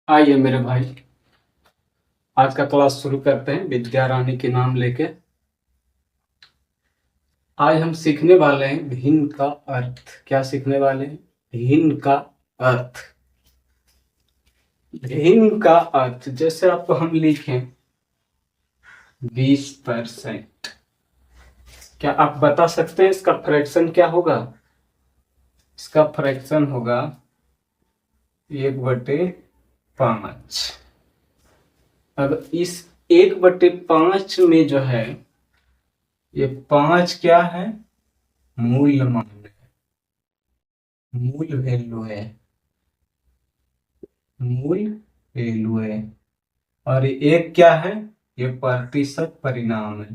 आइए मेरे भाई, आज का क्लास शुरू करते हैं विद्या रानी के नाम लेके। आज हम सीखने वाले हैं भिन्न का अर्थ। क्या सीखने वाले हैं? भिन्न का अर्थ। भिन्न का अर्थ जैसे आपको हम लिखें 20%। क्या आप बता सकते हैं इसका फ्रैक्शन क्या होगा? इसका फ्रैक्शन होगा 1/5। अब इस 1/5 में जो है, ये 5 क्या है? मूल्यमान है, मूल वैल्यू है, मूल वैल्यू है। और एक क्या है? ये प्रतिशत परिणाम है,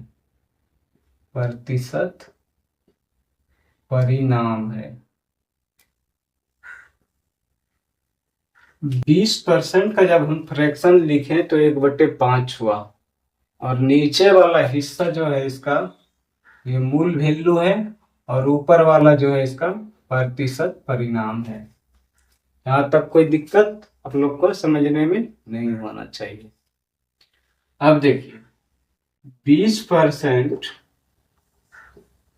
प्रतिशत परिणाम है। 20% का जब हम फ्रैक्शन लिखें तो 1/5 हुआ, और नीचे वाला हिस्सा जो है इसका ये मूल वैल्यू है, और ऊपर वाला जो है इसका प्रतिशत परिणाम है। यहाँ तक कोई दिक्कत आप लोग को समझने में नहीं होना चाहिए। अब देखिए 20%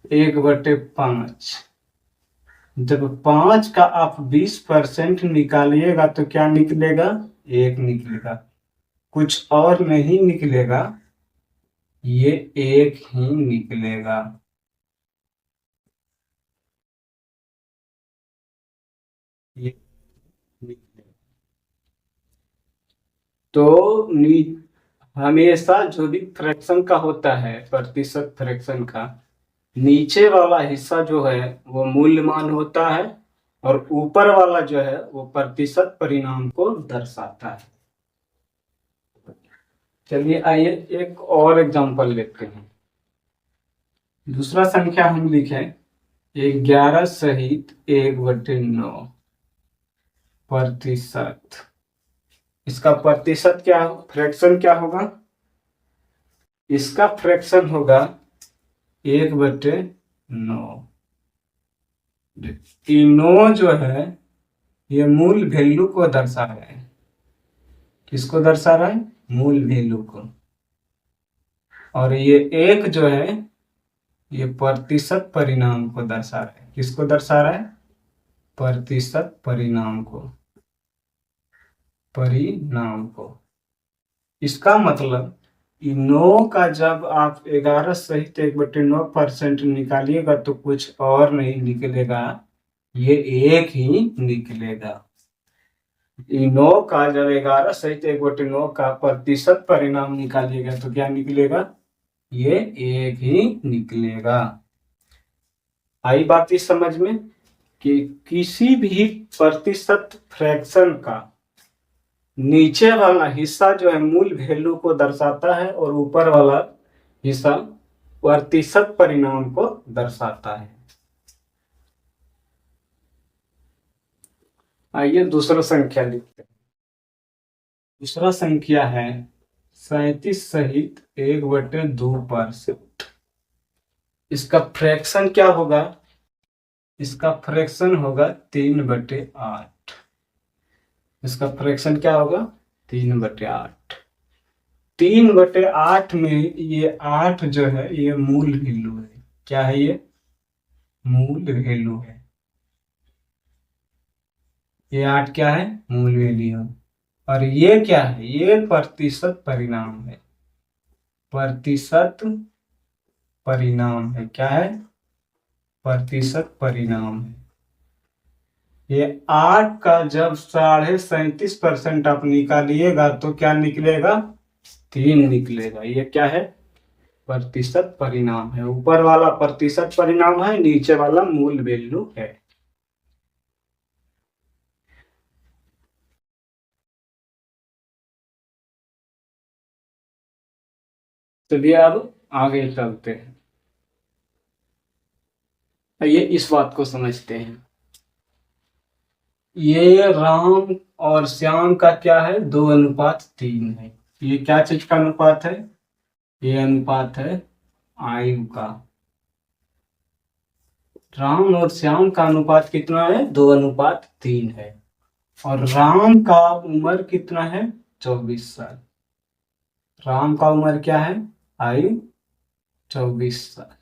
1/5, जब 5 का आप 20% निकालिएगा तो क्या निकलेगा? 1 निकलेगा, कुछ और नहीं निकलेगा, ये 1 ही निकलेगा। ये निकलेगा। तो हमेशा जो भी फ्रैक्शन का होता है, प्रतिशत फ्रैक्शन का, नीचे वाला हिस्सा जो है वो मूल्यमान होता है, और ऊपर वाला जो है वो प्रतिशत परिणाम को दर्शाता है। चलिए आइए एक और एग्जांपल लेते हैं। दूसरा संख्या हम लिखें 11 सहित 1/9 प्रतिशत। इसका प्रतिशत क्या, फ्रैक्शन क्या होगा? इसका फ्रैक्शन होगा 1/9। ये 9 जो है ये मूल वैल्यू को दर्शा रहा है। किसको दर्शा रहा है? मूल वैल्यू को। और ये 1 जो है ये प्रतिशत परिणाम को दर्शा रहा है। किसको दर्शा रहा है? प्रतिशत परिणाम को, परिणाम को। इसका मतलब 9 का जब आप 11 सहित 1/9% निकालिएगा तो कुछ और नहीं निकलेगा, ये 1 ही निकलेगा। 9 का जब 11 सहित 1/9 का प्रतिशत परिणाम निकालिएगा तो क्या निकलेगा? ये 1 ही निकलेगा। आई बात इस समझ में कि किसी भी प्रतिशत फ्रैक्शन का नीचे वाला हिस्सा जो है मूल वैल्यू को दर्शाता है, और ऊपर वाला हिस्सा प्रतिशत परिणाम को दर्शाता है। आइए दूसरा संख्या लिखते हैं। दूसरा संख्या है 37 सहित 1/2%। इसका फ्रैक्शन क्या होगा? इसका फ्रैक्शन होगा 3/8। इसका फ्रैक्शन क्या होगा? 3/8। 3/8 में ये 8 जो है ये मूल वैल्यू है। क्या है ये? मूल वैल्यू है। ये 8 क्या है? मूल वैल्यू है। और ये क्या है? ये प्रतिशत परिणाम है, प्रतिशत परिणाम है। क्या है? प्रतिशत परिणाम है। ये 8 का जब 37.5% आप निकालिएगा तो क्या निकलेगा? 3 निकलेगा। ये क्या है? प्रतिशत परिणाम है। ऊपर वाला प्रतिशत परिणाम है, नीचे वाला मूल वैल्यू है। चलिए अब आगे चलते हैं। ये इस बात को समझते हैं। ये राम और श्याम का क्या है? 2:3 है। ये क्या चीज का अनुपात है? ये अनुपात है आयु का। राम और श्याम का अनुपात कितना है? 2:3 है। और राम का उम्र कितना है? 24 साल। राम का उम्र क्या है? आयु 24 साल।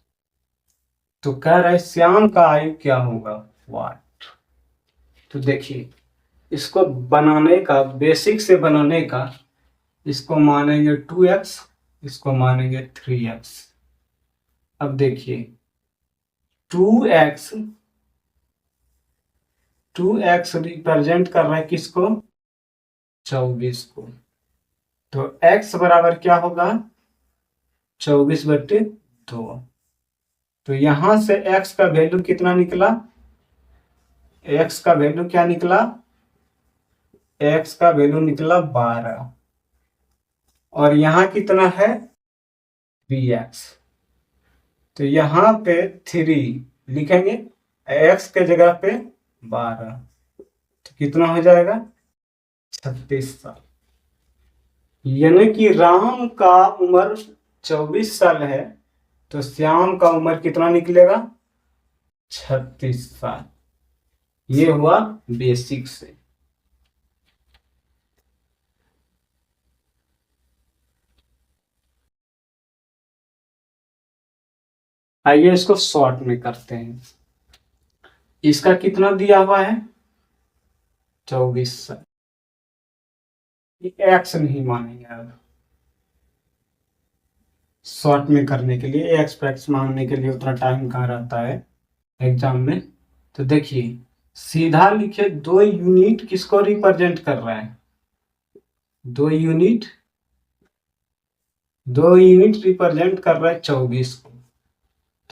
तो कह रहा है श्याम का आयु क्या होगा? वाट। तो देखिए, इसको बनाने का, बेसिक से बनाने का, इसको मानेंगे 2x, इसको मानेंगे 3x। अब देखिए, 2x, 2x रिप्रेजेंट कर रहा है किसको? 24 को। तो x बराबर क्या होगा? 24/2। तो यहां से x का वैल्यू कितना निकला? x का वैल्यू क्या निकला? x का वैल्यू निकला 12। और यहाँ कितना है? 3x। तो यहाँ पे 3 लिखेंगे, x के जगह पे 12। तो कितना हो जाएगा? 36 साल। यानी कि राम का उम्र 24 साल है, तो श्याम का उम्र कितना निकलेगा? 36 साल। ये हुआ बेसिक से। आइए इसको शॉर्ट में करते हैं। इसका कितना दिया हुआ है? 24 साल। एक्स नहीं मानेंगे अब शॉर्ट में करने के लिए। एक्स पैक्स मांगने के लिए उतना टाइम कहाँ रहता है एग्जाम में। तो देखिए, सीधा लिखे, 2 यूनिट किसको रिप्रेजेंट कर रहा है? 2 यूनिट, 2 यूनिट रिप्रेजेंट कर रहा है 24 को।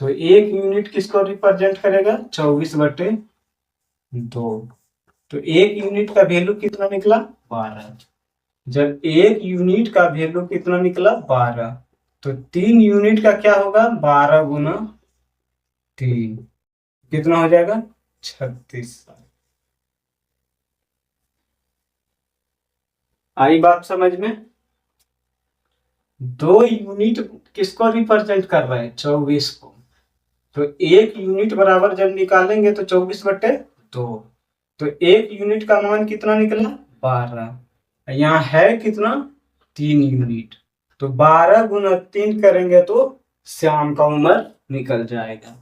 तो 1 यूनिट किसको रिप्रेजेंट करेगा? 24/2। तो 1 यूनिट का वैल्यू कितना निकला? 12। जब 1 यूनिट का वैल्यू कितना निकला? 12, तो 3 यूनिट का क्या होगा? 12 × 3 कितना हो जाएगा? 36 साल। आई बात समझ में? 2 यूनिट किसको रिप्रेजेंट कर रहा है? 24 को। तो 1 यूनिट बराबर जब निकालेंगे तो 24/2। तो 1 यूनिट का मान कितना निकला? 12। यहाँ है कितना? 3 यूनिट। तो 12 × 3 करेंगे तो श्याम का उम्र निकल जाएगा।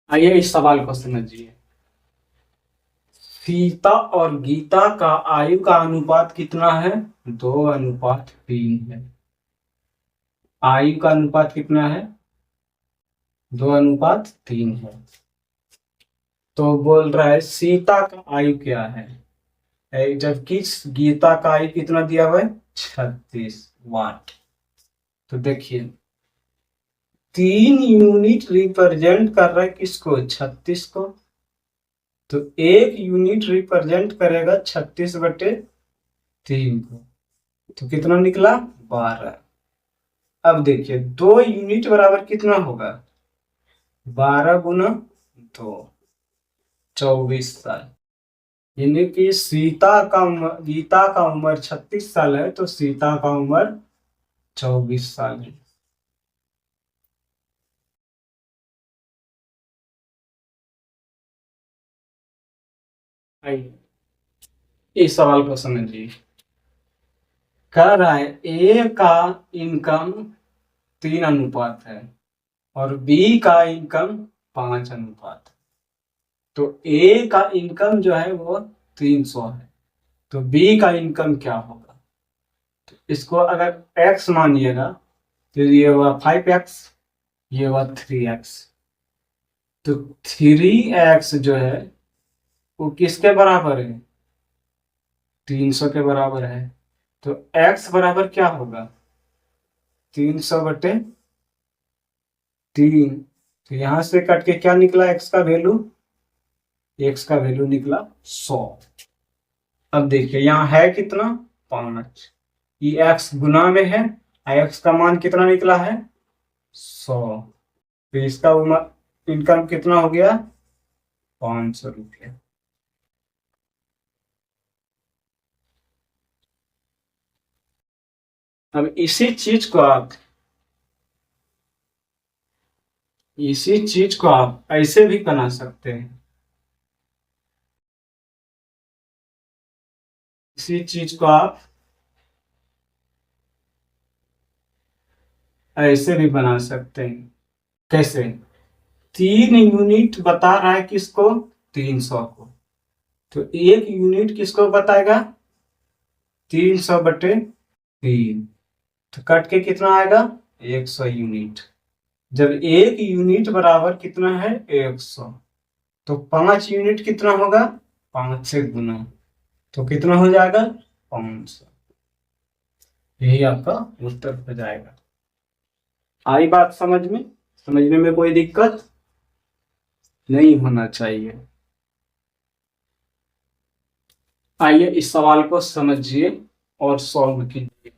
आइए इस सवाल को समझिए। सीता और गीता का आयु का अनुपात कितना है? 2:3 है। आयु का अनुपात कितना है? 2:3 है। तो बोल रहा है सीता का आयु क्या है, जबकि गीता का आयु कितना दिया हुआ है? 36 वाट। तो देखिए, 3 यूनिट रिप्रेजेंट कर रहा है किसको? 36 को। तो 1 यूनिट रिप्रेजेंट करेगा 36/3 को। तो कितना निकला? 12। अब देखिए, 2 यूनिट बराबर कितना होगा? 12 × 2, 24 साल। यानी कि गीता का उम्र 36 साल है, तो सीता का उम्र 24 साल है। आइए इस सवाल को समझिए। कह रहा है ए का इनकम 3 अनुपात है और बी का इनकम 5 अनुपात। तो ए का इनकम जो है वो 300 है, तो बी का इनकम क्या होगा? तो इसको अगर एक्स मानिएगा तो ये हुआ 5x, ये हुआ 3x। तो 3x जो है वो किसके बराबर है? 300 के बराबर है। तो x बराबर क्या होगा? 300/3। तो यहां से कट के क्या निकला? x का वैल्यू, x का वैल्यू निकला 100। अब देखिए, यहाँ है कितना? 5। ये x गुना में है, x का मान कितना निकला है? 100। तो इसका इनकम कितना हो गया? 500 रुपया। अब इसी चीज को आप ऐसे भी बना सकते हैं। इसी चीज को आप ऐसे भी बना सकते हैं। कैसे? 3 यूनिट बता रहा है किसको? 300 को। तो 1 यूनिट किसको बताएगा? 300/3। तो कट के कितना आएगा? 100 यूनिट। जब 1 यूनिट बराबर कितना है? 100, तो 5 यूनिट कितना होगा? 5 से गुना, तो कितना हो जाएगा? 500। यही आपका उत्तर हो जाएगा। आई बात समझ में? समझने में कोई दिक्कत नहीं होना चाहिए। आइए इस सवाल को समझिए और सॉल्व कीजिए।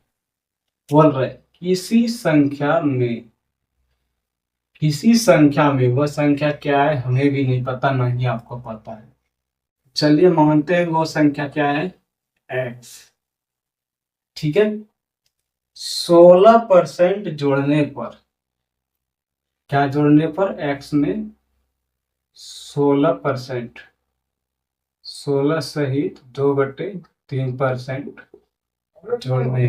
बोल रहे किसी संख्या में वह संख्या क्या है हमें भी नहीं पता, ना ही आपको पता है। चलिए मानते हैं वो संख्या क्या है? x। ठीक है। 16% जोड़ने पर, क्या जोड़ने पर? x में 16%, 16 सहित 2/3% जोड़ने,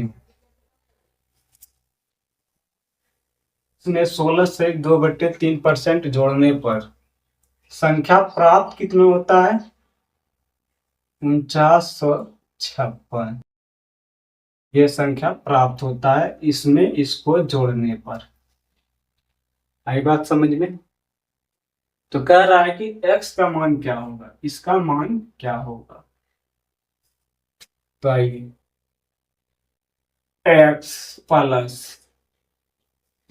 इसमें 16 से 2/3% जोड़ने पर संख्या प्राप्त कितना होता है? 4956। ये संख्या प्राप्त होता है इसमें इसको जोड़ने पर। आई बात समझ में? तो कह रहा है कि x का मान क्या होगा, इसका मान क्या होगा। तो आइए, x प्लस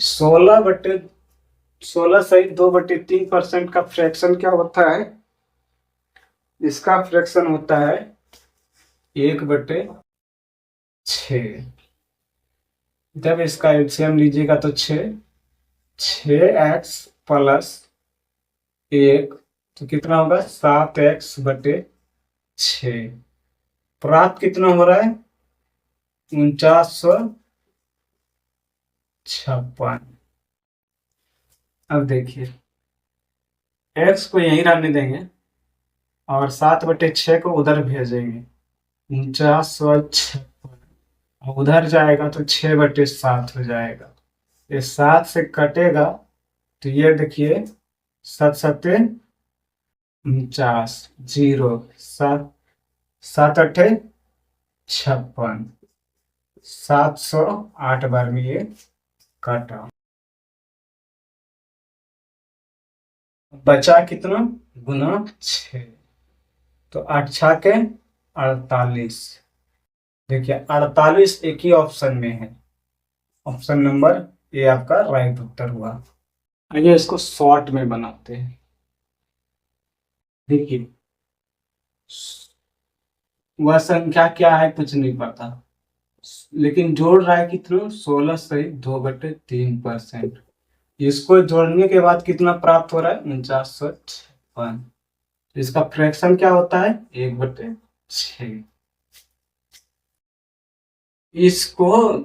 16 सहित 2/3% का फ्रैक्शन क्या होता है? इसका फ्रैक्शन होता है 1/6। जब इसका एलसीएम लीजिएगा तो 6x प्लस 1, तो कितना होगा? 7x/6। प्राप्त कितना हो रहा है? 4956। अब देखिए, x को यहीं रहने देंगे और 7/6 को उधर भेजेंगे। 4956 उधर जाएगा तो 6/7 हो जाएगा। ये 7 से कटेगा तो ये देखिए 7 सत्ते 49, 0, 7, 7 × 56, 708 बार में ये काटा। बचा कितना? गुना 6, तो 8 6 के 48। देखिए 48 एक ही ऑप्शन में है, ऑप्शन नंबर ए आपका राइट उत्तर हुआ। आइए इसको शॉर्ट में बनाते हैं। देखिए वह संख्या क्या है कुछ नहीं पता, लेकिन जोड़ रहा है कितना? 16 से 2/3%। इसको जोड़ने के बाद कितना प्राप्त हो रहा है? 4956। इसका फ्रैक्शन क्या होता है? 1/6। इसको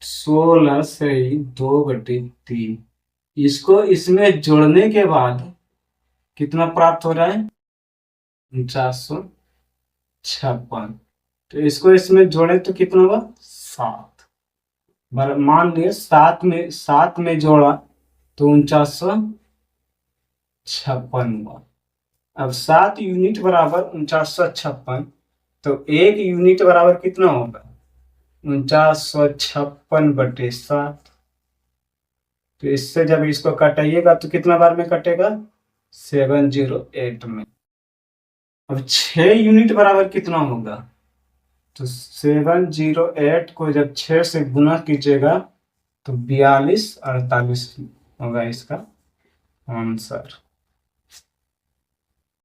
16 से 2/3, इसको इसमें जोड़ने के बाद कितना प्राप्त हो रहा है? 4956। तो इसको इसमें जोड़े तो कितना होगा? 7। मान लिए 7 में जोड़ा तो 4956 हुआ। अब 7 यूनिट बराबर 4956, तो 1 यूनिट बराबर कितना होगा? 4956/7। तो इससे जब इसको कटाइएगा तो कितना बार में कटेगा? 708 में। अब 6 यूनिट बराबर कितना होगा? तो 708 को जब 6 से गुना कीजिएगा तो 42 48 होगा इसका आंसर।